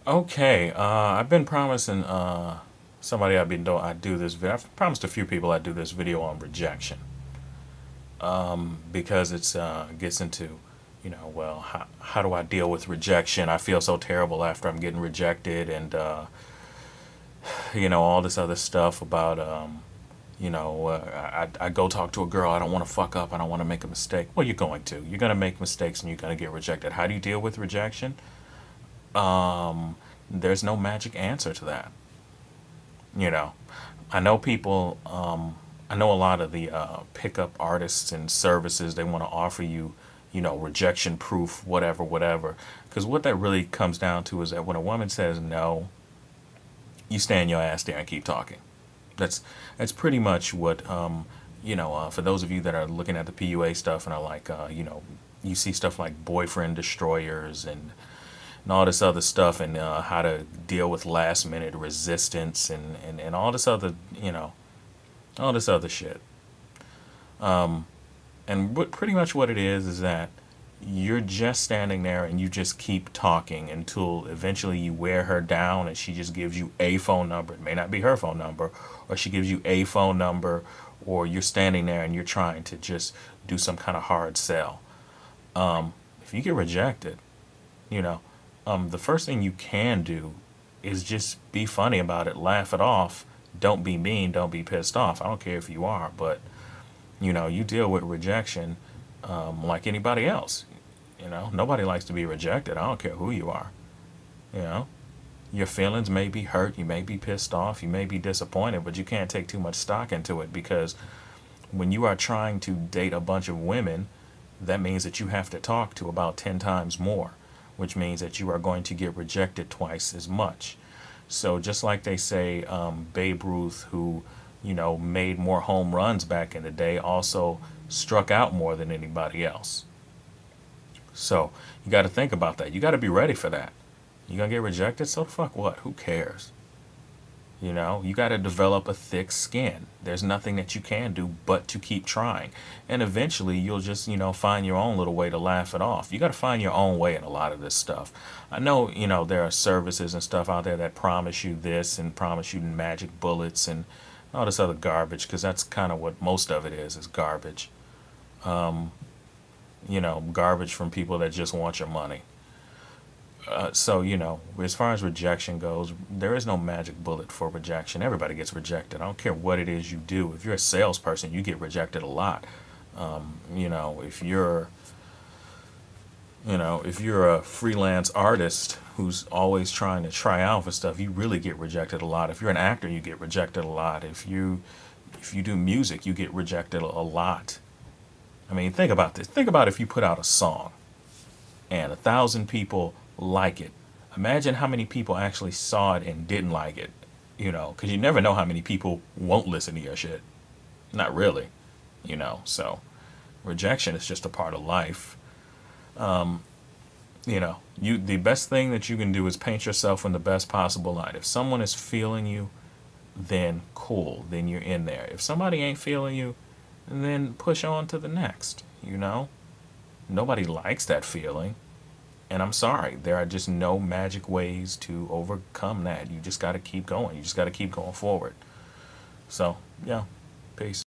Okay, I've been promising somebody I'd do this video. I've promised a few people I'd do this video on rejection because it's gets into, well, how do I deal with rejection? I feel so terrible after I'm getting rejected, and all this other stuff about I go talk to a girl. I don't want to fuck up. I don't want to make a mistake. Well, you're going to. You're going to make mistakes and you're going to get rejected. How do you deal with rejection? There's no magic answer to that. You know, I know people, I know a lot of the pickup artists and services, they want to offer you, rejection proof, whatever, whatever. Because what that really comes down to is that when a woman says no, you stand your ass there and keep talking. That's that's pretty much what for those of you that are looking at the PUA stuff and are like you see stuff like boyfriend destroyers and all this other stuff, and how to deal with last minute resistance and all this other all this other shit. And pretty much what it is that you're just standing there and you just keep talking until eventually you wear her down and she just gives you a phone number. It may not be her phone number, or she gives you a phone number, or you're standing there and you're trying to just do some kind of hard sell. If you get rejected, you know, the first thing you can do is just be funny about it, laugh it off. Don't be mean, don't be pissed off. I don't care if you are, but you deal with rejection like anybody else. Nobody likes to be rejected. I don't care who you are. You know, your feelings may be hurt, you may be pissed off, you may be disappointed, but you can't take too much stock into it, because when you are trying to date a bunch of women, that means that you have to talk to about 10 times more, which means that you are going to get rejected twice as much. So just like they say, Babe Ruth, who made more home runs back in the day, also struck out more than anybody else. So you got to think about that. You got to be ready for that. You're going to get rejected, so the fuck what? Who cares? You got to develop a thick skin. There's nothing that you can do but to keep trying. And eventually you'll just, find your own little way to laugh it off. You got to find your own way in a lot of this stuff. I know, there are services and stuff out there that promise you this and promise you magic bullets and all this other garbage, because that's kind of what most of it is garbage. Garbage from people that just want your money. So, as far as rejection goes, there is no magic bullet for rejection. Everybody gets rejected. I don't care what it is you do. If you're a salesperson, you get rejected a lot. If you're, if you're a freelance artist who's always trying to try out for stuff, you really get rejected a lot. If you're an actor, you get rejected a lot. If you do music, you get rejected a lot. I mean, think about this. Think about if you put out a song and 1,000 people like it. Imagine how many people actually saw it and didn't like it. Because you never know how many people won't listen to your shit. Not really. So rejection is just a part of life. The best thing that you can do is paint yourself in the best possible light. If someone is feeling you, then cool, then you're in there. If somebody ain't feeling you, then push on to the next. Nobody likes that feeling, and I'm sorry, there are just no magic ways to overcome that. You just got to keep going. You just got to keep going forward. So yeah, peace.